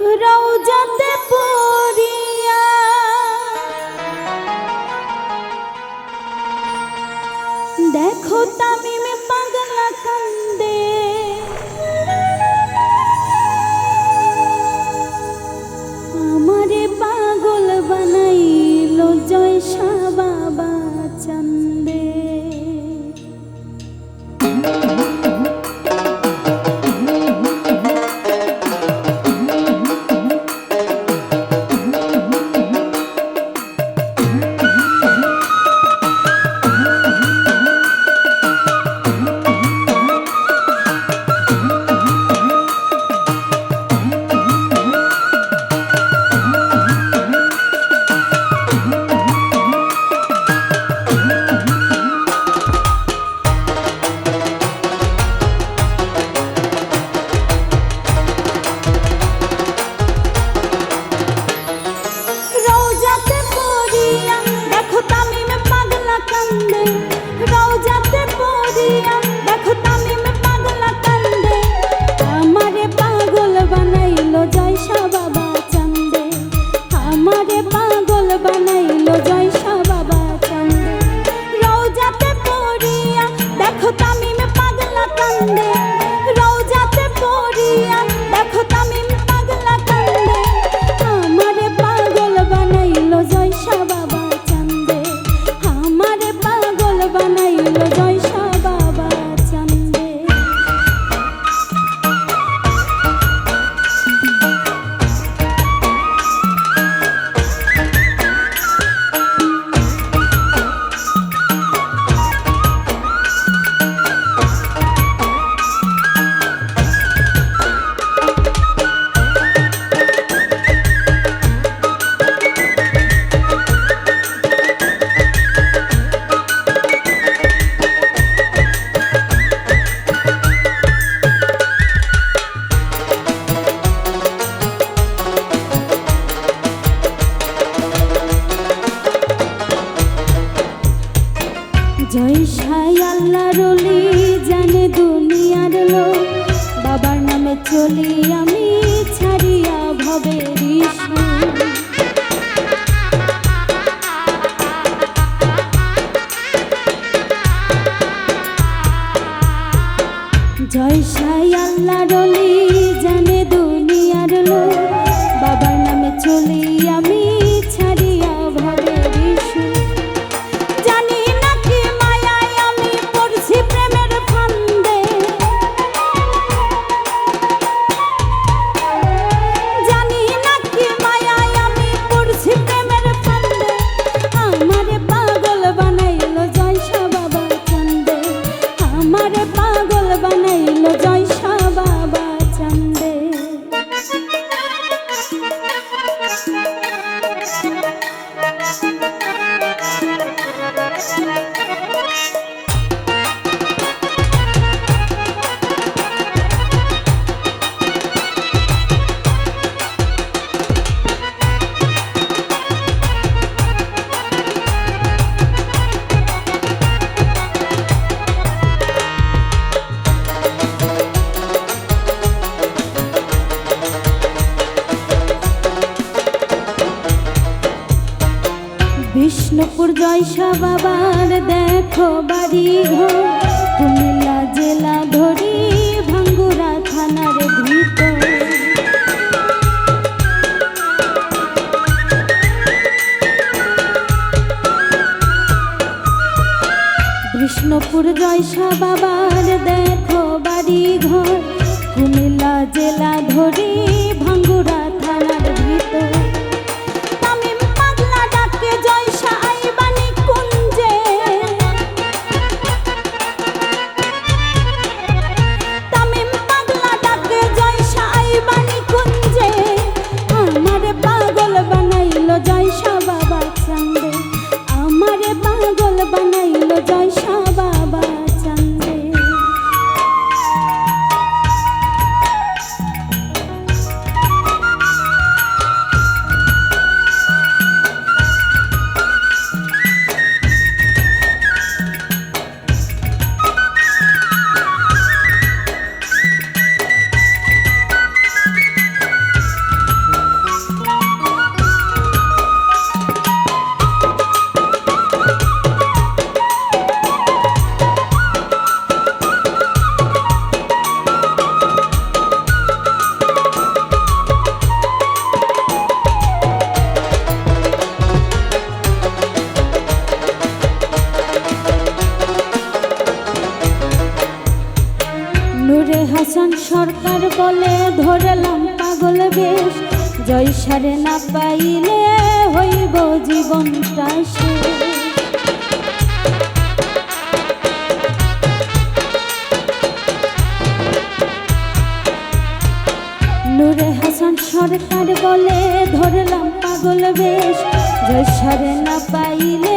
রওজাতে পড়িয়া দেখো তামিমে পাগলা কান্দে, আমারে পাগল বানাইলো জয়সা বাবা চান্দে। রওজাতে পড়িয়া দেখো তামিমে পাগলা কান্দে, আমারে পাগল বানাইলো জয়সা বাবা চান্দে, আমারে পাগল বানাইলো জয়সা বাবা চান্দে। রওজাতে পড়িয়া দেখো তামিমে পাগলা কান্দে, রওজাতে পড়িয়া দেখো তামিমে পাগলা কান্দে, আমারে পাগল বানাইলো জয়সা বাবা চান্দে, আমারে পাগল বানাইলো জয়সা বাবা চান্দে। জয়সাই আল্লাহর ওলি জানে দুনিয়ার লোক, বাবার নামে চলি আমি ছাড়িয়া ভবের সুর। জয়সাই আল্লাহর ওলি জানে দুনিয়ার লোক, বাবার নামে চলি আমি ছাড়িয়া ভবের সুর। জানি না কি মায়ায় আমি পড়ছি প্রেমের ফান্দে, জানি না কি মায়ায় আমি পড়ছি প্রেমের ফান্দে, আমারে পাগল বানাইলো জয়সা বাবা চান্দে, আমারে পাগল বানাইলো জয়সা বাবা চান্দে। বিষ্ণুপুর জয়সা বাবার দেখো বাড়ি ঘর, কুমিল্লা জেলা ধরি ভাঙ্গুরা থানার ভিতর। বিষ্ণুপুর জয়সা বাবার দেখো বাড়ি ঘর, কুমিল্লা জেলা ধরি ভাঙ্গুরা থানার ভিতর। জয়সা বাবা চান্দে, আমারে পাগল বানাইলো জয়সা বাবা চান্দে। নূরে হাসান সরকার বলে ধরলাম পাগল বেশ, জয়সারে না পাইলে হইব জীবনটা শেষ। নূরে হাসান সরকার বলে ধরলাম পাগল বেশ, জয়সারে না পাইলে